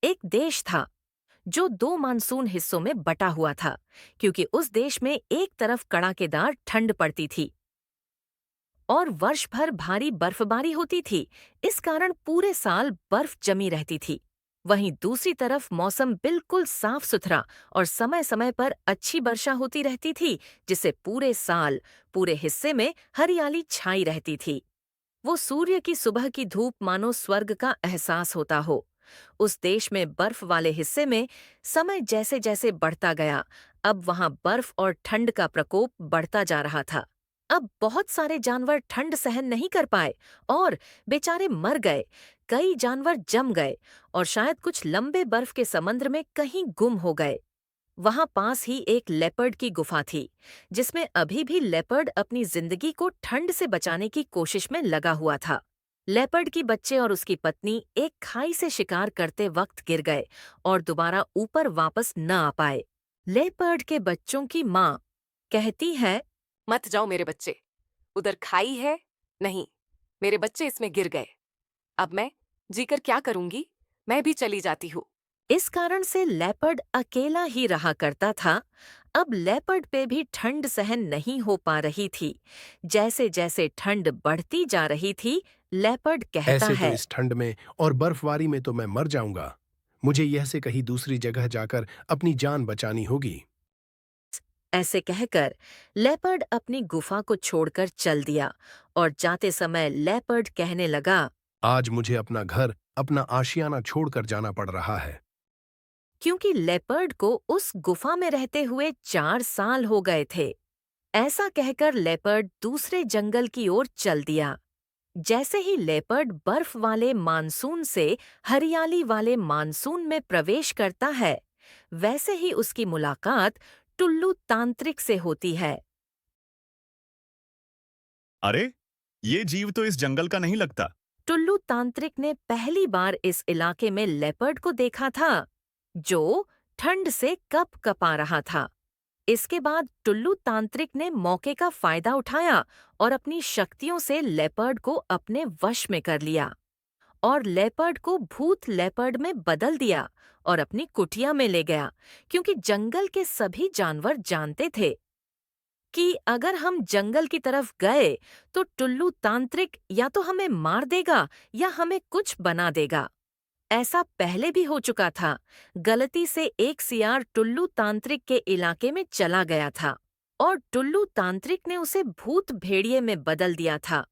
एक देश था जो दो मानसून हिस्सों में बटा हुआ था, क्योंकि उस देश में एक तरफ कड़ाकेदार ठंड पड़ती थी और वर्ष भर भारी बर्फबारी होती थी। इस कारण पूरे साल बर्फ जमी रहती थी। वहीं दूसरी तरफ मौसम बिल्कुल साफ सुथरा और समय समय पर अच्छी वर्षा होती रहती थी, जिससे पूरे साल पूरे हिस्से में हरियाली छाई रहती थी। वो सूर्य की सुबह की धूप मानो स्वर्ग का एहसास होता हो। उस देश में बर्फ वाले हिस्से में समय जैसे जैसे बढ़ता गया, अब वहां बर्फ और ठंड का प्रकोप बढ़ता जा रहा था। अब बहुत सारे जानवर ठंड सहन नहीं कर पाए और बेचारे मर गए। कई जानवर जम गए और शायद कुछ लंबे बर्फ के समुद्र में कहीं गुम हो गए। वहां पास ही एक लेपर्ड की गुफा थी, जिसमें अभी भी लेपर्ड अपनी जिंदगी को ठंड से बचाने की कोशिश में लगा हुआ था। लेपर्ड की बच्चे और उसकी पत्नी एक खाई से शिकार करते वक्त गिर गए और दोबारा ऊपर वापस न आ पाए। लेपर्ड के बच्चों की माँ कहती है, मत जाओ मेरे बच्चे, उधर खाई है। नहीं, मेरे बच्चे इसमें गिर गए। अब मैं जीकर क्या करूंगी? मैं भी चली जाती हूँ। इस कारण से लेपर्ड अकेला ही रहा करता था। अब लेपर्ड पे भी ठंड सहन नहीं हो पा रही थी। जैसे जैसे ठंड बढ़ती जा रही थी, लेपर्ड कहता ऐसे तो है, इस ठंड में और बर्फबारी में तो मैं मर जाऊंगा। मुझे यह से कहीं दूसरी जगह जाकर अपनी जान बचानी होगी। ऐसे कहकर लेपर्ड अपनी गुफा को छोड़कर चल दिया और जाते समय लेपर्ड कहने लगा, आज मुझे अपना घर, अपना आशियाना छोड़कर जाना पड़ रहा है। क्योंकि लेपर्ड को उस गुफा में रहते हुए 4 साल हो गए थे। ऐसा कहकर लेपर्ड दूसरे जंगल की ओर चल दिया। जैसे ही लेपर्ड बर्फ वाले मानसून से हरियाली वाले मानसून में प्रवेश करता है, वैसे ही उसकी मुलाकात टुल्लू तांत्रिक से होती है। अरे, ये जीव तो इस जंगल का नहीं लगता। टुल्लू तांत्रिक ने पहली बार इस इलाके में लेपर्ड को देखा था, जो ठंड से कप कपा रहा था। इसके बाद टुल्लू तांत्रिक ने मौके का फायदा उठाया और अपनी शक्तियों से लेपर्ड को अपने वश में कर लिया और लेपर्ड को भूत लेपर्ड में बदल दिया और अपनी कुटिया में ले गया, क्योंकि जंगल के सभी जानवर जानते थे कि अगर हम जंगल की तरफ गए तो टुल्लू तांत्रिक या तो हमें मार देगा या हमें कुछ बना देगा। ऐसा पहले भी हो चुका था। गलती से एक सियार टुल्लू तांत्रिक के इलाके में चला गया था और टुल्लू तांत्रिक ने उसे भूत भेड़िए में बदल दिया था,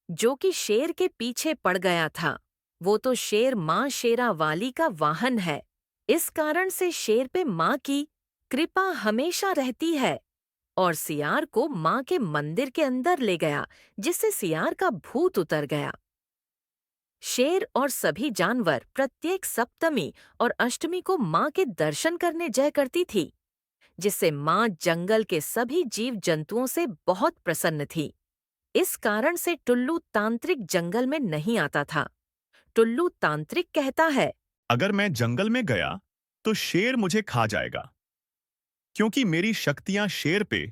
जो कि शेर के पीछे पड़ गया था। वो तो शेर माँ शेरा वाली का वाहन है। इस कारण से शेर पे माँ की कृपा हमेशा रहती है और सियार को माँ के मंदिर के अंदर ले गया, जिससे सियार का भूत उतर गया। शेर और सभी जानवर प्रत्येक सप्तमी और अष्टमी को माँ के दर्शन करने जय करती थी, जिससे माँ जंगल के सभी जीव जंतुओं से बहुत प्रसन्न थी। इस कारण से टुल्लू तांत्रिक जंगल में नहीं आता था। टुल्लू तांत्रिक कहता है, अगर मैं जंगल में गया, तो शेर मुझे खा जाएगा, क्योंकि मेरी शक्तियां शेर पे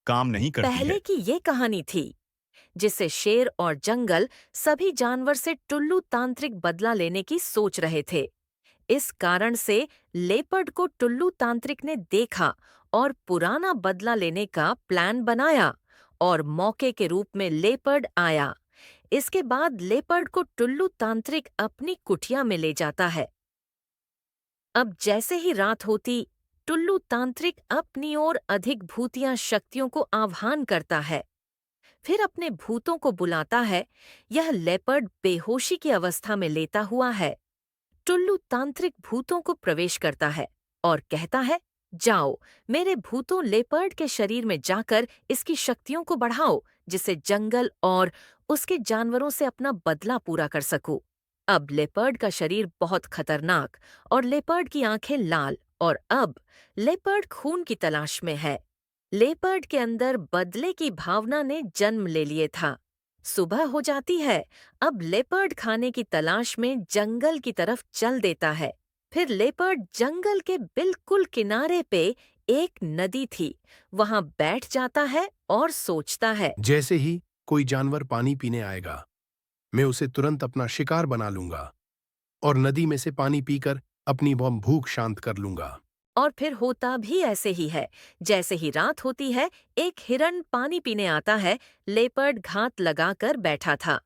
काम नहीं करती पहले है। की ये कहानी थी, जिससे शेर और जंगल सभी जानवर से टुल्लू तांत्रिक बदला लेने की सोच रहे थे। इस कारण से लेपर्ड को टुल्लू तांत्रिक ने देखा और पुराना बदला लेने का प्लान बनाया और मौके के रूप में लेपर्ड आया। इसके बाद लेपर्ड को टुल्लू तांत्रिक अपनी कुटिया में ले जाता है। अब जैसे ही रात होती, टुल्लू तांत्रिक अपनी ओर अधिक भूतिया शक्तियों को आह्वान करता है। फिर अपने भूतों को बुलाता है। यह लेपर्ड बेहोशी की अवस्था में लेटा हुआ है। टुल्लू तांत्रिक भूतों को प्रवेश करता है और कहता है, जाओ, मेरे भूतों लेपर्ड के शरीर में जाकर इसकी शक्तियों को बढ़ाओ, जिससे जंगल और उसके जानवरों से अपना बदला पूरा कर सकूं। अब लेपर्ड का शरीर बहुत खतरनाक और लेपर्ड की आंखें लाल, और अब लेपर्ड खून की तलाश में है। लेपर्ड के अंदर बदले की भावना ने जन्म ले लिए था। सुबह हो जाती है। अब लेपर्ड खाने की तलाश में जंगल की तरफ चल देता है। फिर लेपर्ड जंगल के बिल्कुल किनारे पे एक नदी थी, वहां बैठ जाता है और सोचता है, जैसे ही कोई जानवर पानी पीने आएगा, मैं उसे तुरंत अपना शिकार बना लूंगा। और नदी में से पानी पीकर अपनी वह भूख शांत कर लूंगा। और फिर होता भी ऐसे ही है। जैसे ही रात होती है, एक हिरन पानी पीने आता है। लेपर्ड घात लगाकर बैठा था।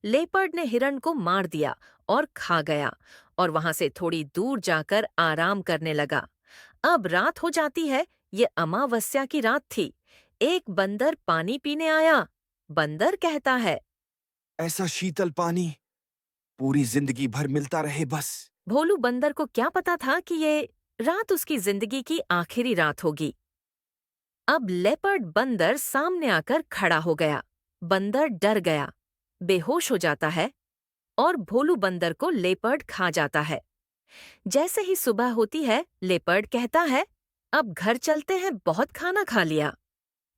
लेपर्ड ने हिरन को मार दिया और खा गया, और वहां से थोड़ी दूर जाकर आराम करने लगा। अब रात हो जाती है। ये अमावस्या की रात थी। एक बंदर पानी पीने आया। बंदर कहता है। ऐसा शीतल पानी पूरी जिंदगी भर मिलता रहे बस। भोलू बंदर को क्या पता था कि ये रात उसकी जिंदगी की आखिरी रात होगी। अब लेपर्ड बंदर सामने आकर खड़ा हो गया। बंदर डर गया, बेहोश हो जाता है, और भोलू बंदर को लेपर्ड खा जाता है। जैसे ही सुबह होती है, लेपर्ड कहता है, अब घर चलते हैं, बहुत खाना खा लिया।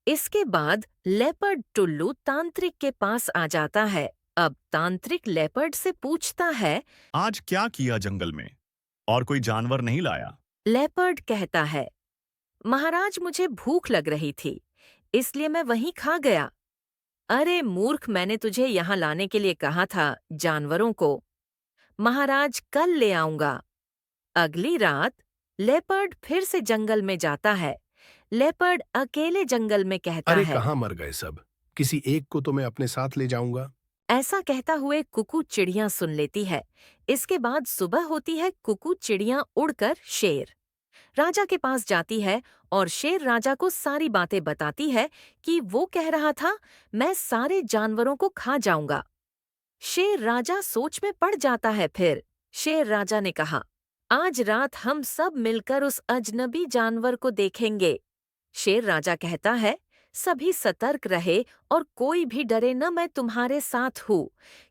इसके बाद लेपर्ड टुल्लू तांत्रिक के पास आ जाता है। अब तांत्रिक लेपर्ड से पूछता है। आज क्या किया जंगल में? और कोई जानवर नहीं लाया? लेपर्ड कहता है, महाराज, मुझे भूख लग रही थी, इसलिए मैं वहीं खा गया। अरे मूर्ख, मैंने तुझे यहाँ लाने के लिए कहा था जानवरों को। महाराज, कल ले आऊंगा। अगली रात लेपर्ड फिर से जंगल में जाता है। लेपर्ड अकेले जंगल में कहता अरे है। कहाँ मर गए सब? किसी एक को तो मैं अपने साथ ले जाऊंगा। ऐसा कहता हुए कुकू चिड़ियां सुन लेती है। इसके बाद सुबह होती है। कुकू चिड़ियां उड़कर शेर राजा के पास जाती है और शेर राजा को सारी बातें बताती है कि वो कह रहा था, मैं सारे जानवरों को खा जाऊंगा। शेर राजा सोच में पड़ जाता है। फिर शेर राजा ने कहा, आज रात हम सब मिलकर उस अजनबी जानवर को देखेंगे। शेर राजा कहता है, सभी सतर्क रहे और कोई भी डरे न, मैं तुम्हारे साथ हूँ,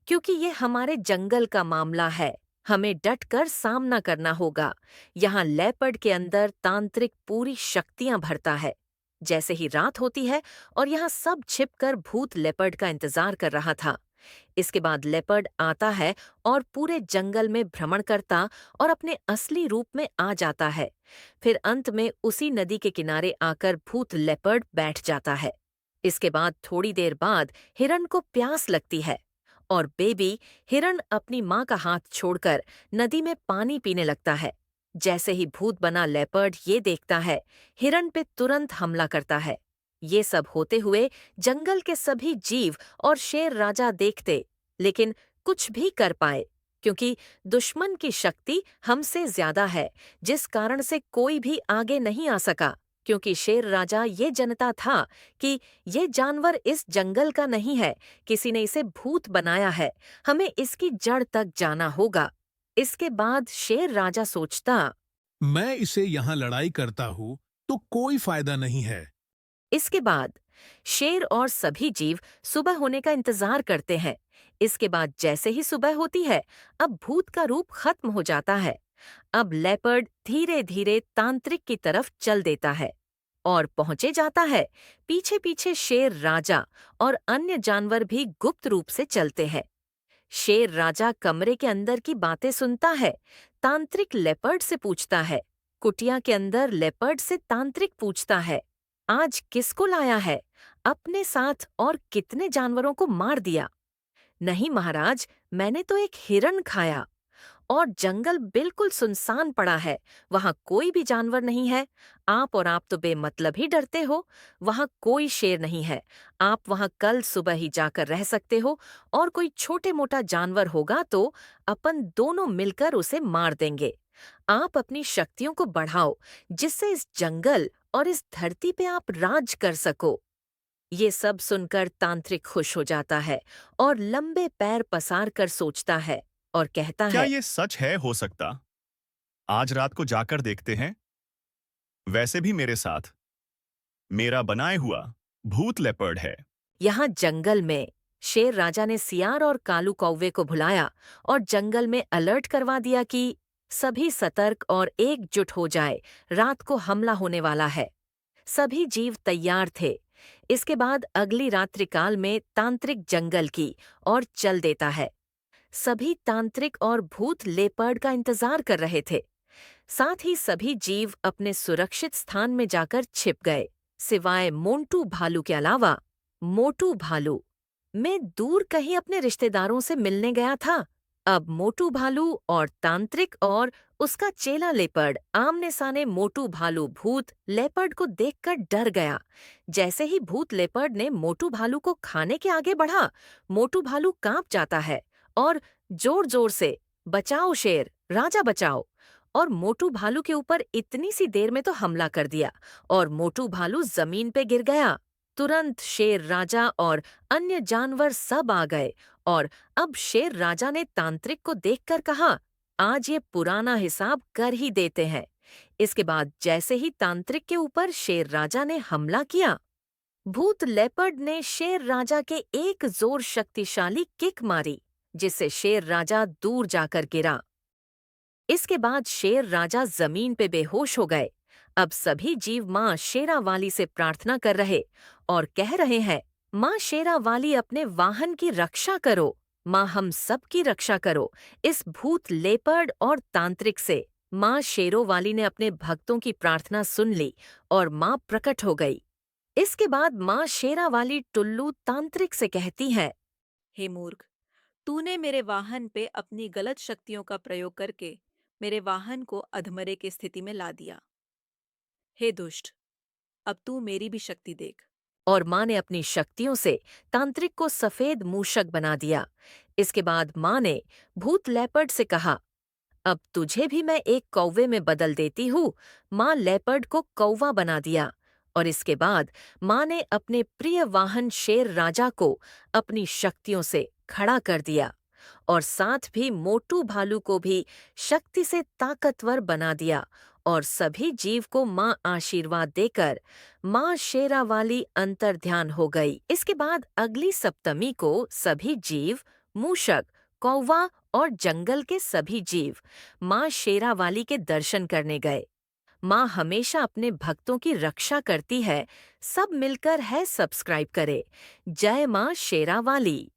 क्योंकि ये हमारे जंगल का मामला है। हमें डटकर सामना करना होगा। यहाँ लेपर्ड के अंदर तांत्रिक पूरी शक्तियां भरता है। जैसे ही रात होती है और यहाँ सब छिपकर भूत लेपर्ड का इंतजार कर रहा था। इसके बाद लेपर्ड आता है और पूरे जंगल में भ्रमण करता और अपने असली रूप में आ जाता है। फिर अंत में उसी नदी के किनारे आकर भूत लेपर्ड बैठ जाता है। इसके बाद थोड़ी देर बाद हिरन को प्यास लगती है और बेबी हिरन अपनी माँ का हाथ छोड़कर नदी में पानी पीने लगता है। जैसे ही भूत बना लेपर्ड ये देखता है, हिरन पे तुरंत हमला करता है। ये सब होते हुए जंगल के सभी जीव और शेर राजा देखते, लेकिन कुछ भी कर पाए, क्योंकि दुश्मन की शक्ति हमसे ज्यादा है, जिस कारण से कोई भी आगे नहीं आ सका। क्योंकि शेर राजा ये जानता था कि ये जानवर इस जंगल का नहीं है, किसी ने इसे भूत बनाया है, हमें इसकी जड़ तक जाना होगा। इसके बाद शेर राजा सोचता, मैं इसे यहाँ लड़ाई करता हूँ तो कोई फायदा नहीं है। इसके बाद शेर और सभी जीव सुबह होने का इंतजार करते हैं। इसके बाद जैसे ही सुबह होती है, अब भूत का रूप खत्म हो जाता है। अब लेपर्ड धीरे धीरे तांत्रिक की तरफ चल देता है और पहुंचे जाता है। पीछे पीछे शेर राजा और अन्य जानवर भी गुप्त रूप से चलते हैं। शेर राजा कमरे के अंदर की बातें सुनता है। तांत्रिक लेपर्ड से पूछता है। कुटिया के अंदर लेपर्ड से तांत्रिक पूछता है, आज किसको लाया है? अपने साथ और कितने जानवरों को मार दिया? नहीं महाराज, मैंने तो एक हिरन खाया। और जंगल बिल्कुल सुनसान पड़ा है, वहां कोई भी जानवर नहीं है। आप तो बेमतलब ही डरते हो। वहां कोई शेर नहीं है। आप वहां कल सुबह ही जाकर रह सकते हो, और कोई छोटे मोटा जानवर होगा तो अपन दोनों मिलकर उसे मार देंगे। आप अपनी शक्तियों को बढ़ाओ, जिससे इस जंगल और इस धरती पे आप राज कर सको। ये सब सुनकर तांत्रिक खुश हो जाता है और लंबे पैर पसार कर सोचता है और कहता क्या है, ये सच है हो सकता? आज रात को जाकर देखते हैं। वैसे भी मेरे साथ मेरा बनाए हुआ भूत लेपर्ड है। यहाँ जंगल में शेर राजा ने सियार और कालू कौवे को बुलाया और जंगल में अलर्ट करवा दिया कि सभी सतर्क और एकजुट हो जाए, रात को हमला होने वाला है। सभी जीव तैयार थे। इसके बाद अगली रात्रिकाल में तांत्रिक जंगल की और चल देता है। सभी तांत्रिक और भूत लेपर्ड का इंतजार कर रहे थे। साथ ही सभी जीव अपने सुरक्षित स्थान में जाकर छिप गए, सिवाय मोंटू भालू के अलावा। मोटू भालू मैं दूर कहीं अपने रिश्तेदारों से मिलने गया था, अब मोटू भालू और तांत्रिक और उसका चेला लेपर्ड आमने सामने मोटू भालू भूत लेपर्ड को देखकर डर गया। जैसे ही भूत लेपर्ड ने मोटू भालू को खाने के आगे बढ़ा, मोटू भालू कांप जाता है और जोर जोर से बचाओ शेर, राजा बचाओ, और मोटू भालू के ऊपर इतनी सी देर में तो हमला कर दिया और मोटू भालू जमीन पे गिर गया। तुरंत शेर राजा और अन्य जानवर सब आ गए और अब शेर राजा ने तांत्रिक को देखकर कहा, आज ये पुराना हिसाब कर ही देते हैं। इसके बाद जैसे ही तांत्रिक के ऊपर शेर राजा ने हमला किया, भूत लेपर्ड ने शेर राजा के एक जोर शक्तिशाली किक मारी, जिससे शेर राजा दूर जाकर गिरा। इसके बाद शेर राजा जमीन पे बेहोश हो गए। अब सभी जीव माँ शेरावाली से प्रार्थना कर रहे और कह रहे हैं, माँ शेरावाली अपने वाहन की रक्षा करो, माँ हम सब की रक्षा करो इस भूत लेपर्ड और तांत्रिक से। माँ शेरोवाली ने अपने भक्तों की प्रार्थना सुन ली और माँ प्रकट हो गई। इसके बाद माँ शेरावाली टुल्लू तांत्रिक से कहती है, हे मूर्ख, तूने मेरे वाहन पे अपनी गलत शक्तियों का प्रयोग करके मेरे वाहन को अधमरे की स्थिति में ला दिया। हे दुष्ट, अब तू मेरी भी शक्ति देख। और माँ ने अपनी शक्तियों से तांत्रिक को सफेद मूषक बना दिया। इसके बाद माँ ने भूत लेपर्ड से कहा, अब तुझे भी मैं एक कौवे में बदल देती हूँ। माँ लेपर्ड को कौवा बना दिया और इसके बाद माँ ने अपने प्रिय वाहन शेर राजा को अपनी शक्तियों से खड़ा कर दिया और साथ भी मोटू भालू को भी शक्ति से ताकतवर बना दिया और सभी जीव को माँ आशीर्वाद देकर माँ शेरावाली अंतर्ध्यान हो गई। इसके बाद अगली सप्तमी को सभी जीव, मूषक, कौवा और जंगल के सभी जीव माँ शेरावाली के दर्शन करने गए। माँ हमेशा अपने भक्तों की रक्षा करती है। सब मिलकर है सब्सक्राइब करे। जय माँ शेरावाली।